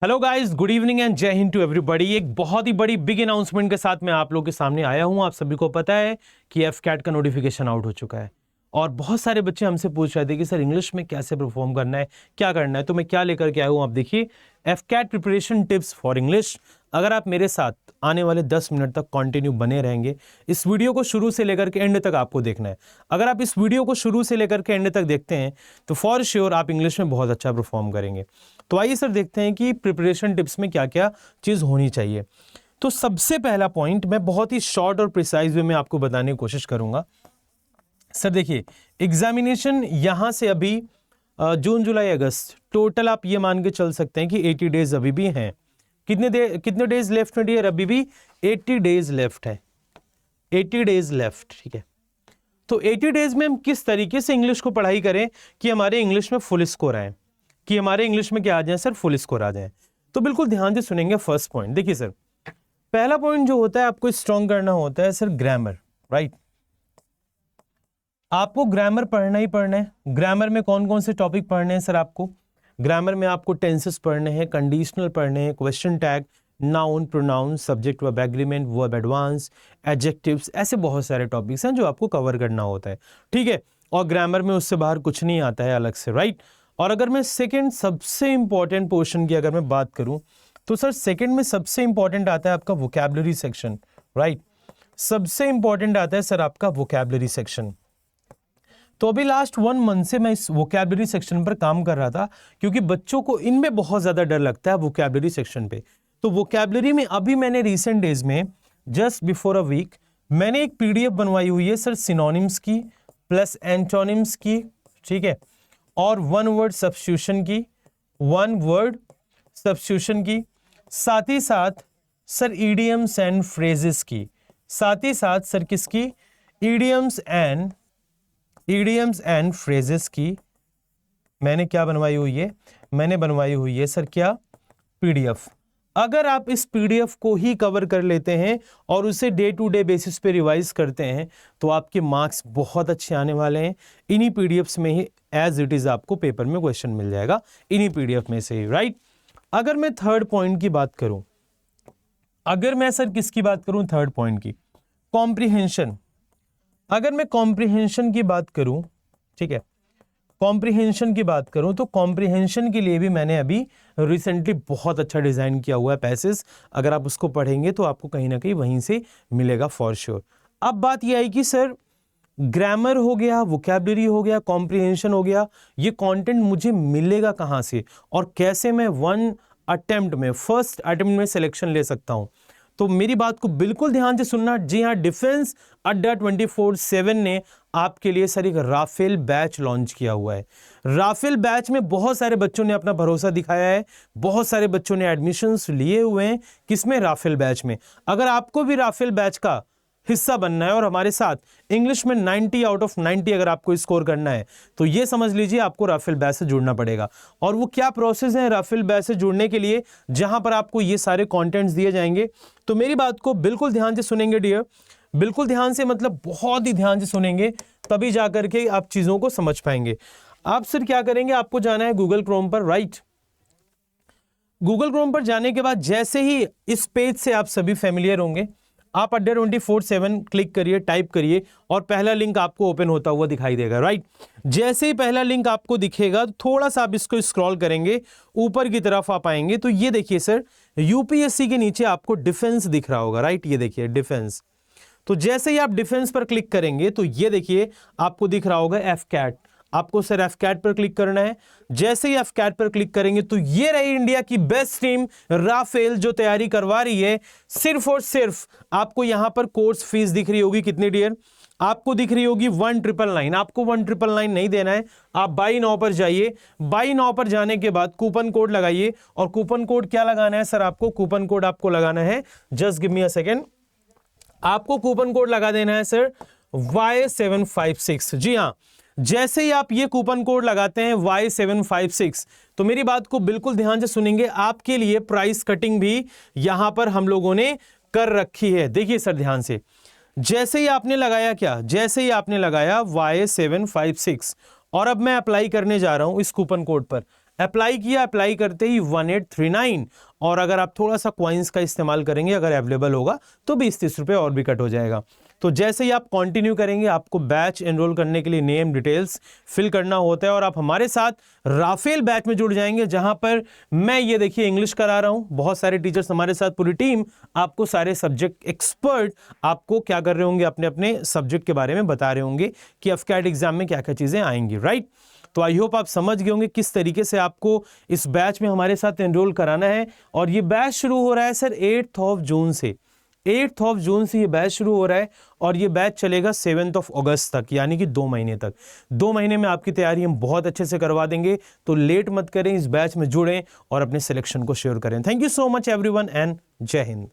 Hello guys, good evening and जय Hind to everybody. एक बहुत ही बड़ी बिग अनाउंसमेंट के साथ मैं आप लोग के सामने आया हूं। आप सभी को पता है कि एफकैट का नोटिफिकेशन आउट हो चुका है और बहुत सारे बच्चे हमसे पूछ रहे थे कि सर इंग्लिश में कैसे परफॉर्म करना है, क्या करना है। तो मैं क्या लेकर के आया हूं, आप देखिए, AFCAT preparation tips for English. अगर आप मेरे साथ आने वाले 10 मिनट तक कंटिन्यू बने रहेंगे, इस वीडियो को शुरू से लेकर के एंड तक आपको देखना है। अगर आप इस वीडियो को शुरू से लेकर के एंड तक देखते हैं तो फॉर श्योर आप इंग्लिश में बहुत अच्छा परफॉर्म करेंगे। तो आइए सर देखते हैं कि प्रिपरेशन टिप्स में क्या क्या चीज़ होनी चाहिए। तो सबसे पहला पॉइंट मैं बहुत ही शॉर्ट और प्रिसाइज वे में आपको बताने की कोशिश करूंगा। सर देखिए, एग्जामिनेशन यहां से अभी जून जुलाई अगस्त टोटल आप ये मान के चल सकते हैं कि 80 डेज अभी भी हैं। कितने डेज लेफ्ट है डियर? अभी भी 80 डेज लेफ्ट है, 80 डेज लेफ्ट, ठीक है। तो 80 डेज में हम किस तरीके से इंग्लिश को पढ़ाई करें कि हमारे इंग्लिश में फुल स्कोर आए, कि हमारे इंग्लिश में क्या आ जाए सर, फुल स्कोर आ जाए। तो बिल्कुल ध्यान से सुनेंगे। फर्स्ट पॉइंट देखिए सर, पहला पॉइंट जो होता है आपको स्ट्रॉन्ग करना होता है सर ग्रामर, राइट। आपको ग्रामर पढ़ना ही पढ़ना है। ग्रामर में कौन कौन से टॉपिक पढ़ने हैं सर? आपको ग्रामर में आपको टेंसेस पढ़ने हैं, कंडीशनल पढ़ने हैं, question tag, noun, pronoun, subject verb agreement, verb advance, adjectives, ऐसे बहुत सारे टॉपिक्स हैं जो आपको कवर करना होता है, ठीक है। और ग्रामर में उससे बाहर कुछ नहीं आता है अलग से, राइट। और अगर मैं सेकंड सबसे इंपॉर्टेंट पोर्शन की अगर मैं बात करूं तो सर सेकंड में सबसे इंपॉर्टेंट आता है आपका वोकैबुलरी सेक्शन, राइट। सबसे इंपॉर्टेंट आता है सर आपका वोकैबुलरी सेक्शन। तो अभी लास्ट 1 मंथ से मैं इस वोकैबुलरी सेक्शन पर काम कर रहा था, क्योंकि बच्चों को इनमें बहुत ज्यादा डर लगता है वोकैबुलरी सेक्शन पे। तो वोकैबुलरी में अभी मैंने रिसेंट डेज में जस्ट बिफोर अ वीक मैंने एक पीडीएफ बनवाई हुई है सर सिनोनिम्स की प्लस एंटोनिम्स की, ठीक है, और वन वर्ड सब्स्टिट्यूशन की, साथ ही साथ सर ईडियम्स एंड फ्रेजेस की, साथ ही साथ सर किसकी, ईडियम्स एंड फ्रेजेस की मैंने क्या बनवाई हुई है? मैंने बनवाई हुई है सर क्या, पीडीएफ। अगर आप इस पीडीएफ को ही कवर कर लेते हैं और उसे डे टू डे बेसिस पे रिवाइज करते हैं तो आपके मार्क्स बहुत अच्छे आने वाले हैं। इन्हीं पीडीएफ्स में ही एज इट इज आपको पेपर में क्वेश्चन मिल जाएगा, इन्हीं पीडीएफ में से ही, राइट। अगर मैं थर्ड पॉइंट की बात करूं, अगर मैं सर किसकी बात करूं, थर्ड पॉइंट की, कॉम्प्रिहेंशन। अगर मैं कॉम्प्रिहेंशन की बात करूं, ठीक है, कॉम्प्रिहेंशन की बात करूं तो कॉम्प्रिहेंशन के लिए भी मैंने अभी रिसेंटली बहुत अच्छा डिजाइन किया हुआ है पैसेज। अगर आप उसको पढ़ेंगे तो आपको कहीं ना कहीं वहीं से मिलेगा फॉर श्योर। अब बात यह आई कि सर ग्रामर हो गया, वोकैबुलरी हो गया, कॉम्प्रिहेंशन हो गया, ये कंटेंट मुझे मिलेगा कहां से और कैसे मैं फर्स्ट अटेम्प्ट में सिलेक्शन ले सकता हूं? तो मेरी बात को बिल्कुल ध्यान से सुनना। जी हाँ, डिफेंस अड्डा 24/7 ने आपके लिए सर एक राफेल बैच लॉन्च किया हुआ है। राफेल बैच में बहुत सारे बच्चों ने अपना भरोसा दिखाया है, बहुत सारे बच्चों ने एडमिशंस लिए हुए हैं। किसमें? राफेल बैच में। अगर आपको भी राफेल बैच का हिस्सा बनना है और हमारे साथ इंग्लिश में 90 आउट ऑफ 90 अगर आपको स्कोर करना है तो ये समझ लीजिए आपको राफेल बैच से जुड़ना पड़ेगा। और वो क्या प्रोसेस है राफेल बैच से जुड़ने के लिए, जहां पर आपको ये सारे कंटेंट्स दिए जाएंगे। तो मेरी बात को बिल्कुल ध्यान से सुनेंगे डियर, बिल्कुल ध्यान से, मतलब बहुत ही ध्यान से सुनेंगे, तभी जाकर के आप चीजों को समझ पाएंगे। आप सिर्फ क्या करेंगे, आपको जाना है गूगल क्रोम पर, राइट। गूगल क्रोम पर जाने के बाद जैसे ही इस पेज से आप सभी फैमिलियर होंगे, आप अड्डा 24/7 क्लिक करिए, टाइप करिए और पहला लिंक आपको ओपन होता हुआ दिखाई देगा, राइट। जैसे ही पहला लिंक आपको दिखेगा थोड़ा सा आप इसको स्क्रॉल करेंगे, ऊपर की तरफ आप आएंगे तो ये देखिए सर यूपीएससी के नीचे आपको डिफेंस दिख रहा होगा, राइट। ये देखिए डिफेंस। तो जैसे ही आप डिफेंस पर क्लिक करेंगे तो ये देखिए आपको दिख रहा होगा एफकैट। आपको सर एफकैट पर क्लिक करना है। जैसे ही एफकैट पर क्लिक करेंगे तो ये रही इंडिया की बेस्ट टीम राफेल जो तैयारी करवा रही है। सिर्फ और सिर्फ आपको यहां पर कोर्स फीस दिख रही होगी कितनी डियर? आपको दिख रही होगी 1999। आपको 1999 नहीं देना है, आप बाई नाउ पर जाइए। बाई नाउ पर जाने के बाद कूपन कोड लगाइए। और कूपन कोड क्या लगाना है सर? आपको कूपन कोड आपको लगाना है, just give me a second, आपको कूपन कोड लगा देना है सर Y756। जी हाँ, जैसे ही आप ये कूपन कोड लगाते हैं Y756 तो मेरी बात को बिल्कुल ध्यान से सुनेंगे, आपके लिए प्राइस कटिंग भी यहां पर हम लोगों ने कर रखी है। देखिए सर ध्यान से, जैसे ही आपने लगाया क्या, जैसे ही आपने लगाया Y756 और अब मैं अप्लाई करने जा रहा हूं इस कूपन कोड पर, अप्लाई किया, अप्लाई करते ही 1839, और अगर आप थोड़ा सा कॉइन्स का इस्तेमाल करेंगे, अगर अवेलेबल होगा तो 20-30 रुपये और भी कट हो जाएगा। तो जैसे ही आप कंटिन्यू करेंगे, आपको बैच एनरोल करने के लिए नेम डिटेल्स फिल करना होता है और आप हमारे साथ राफेल बैच में जुड़ जाएंगे, जहां पर मैं ये देखिए इंग्लिश करा रहा हूं, बहुत सारे टीचर्स हमारे साथ, पूरी टीम आपको सारे सब्जेक्ट एक्सपर्ट आपको क्या कर रहे होंगे, अपने अपने सब्जेक्ट के बारे में बता रहे होंगे कि एफकेट एग्जाम में क्या क्या चीजें आएंगी, राइट। तो आई होप आप समझ गए होंगे किस तरीके से आपको इस बैच में हमारे साथ एनरोल कराना है। और ये बैच शुरू हो रहा है सर 8 जून से, 8 जून से ये बैच शुरू हो रहा है और ये बैच चलेगा 7 अगस्त तक, यानी कि 2 महीने तक। 2 महीने में आपकी तैयारी हम बहुत अच्छे से करवा देंगे। तो लेट मत करें, इस बैच में जुड़ें और अपने सिलेक्शन को शेयर करें। Thank you so much everyone and जय हिंद।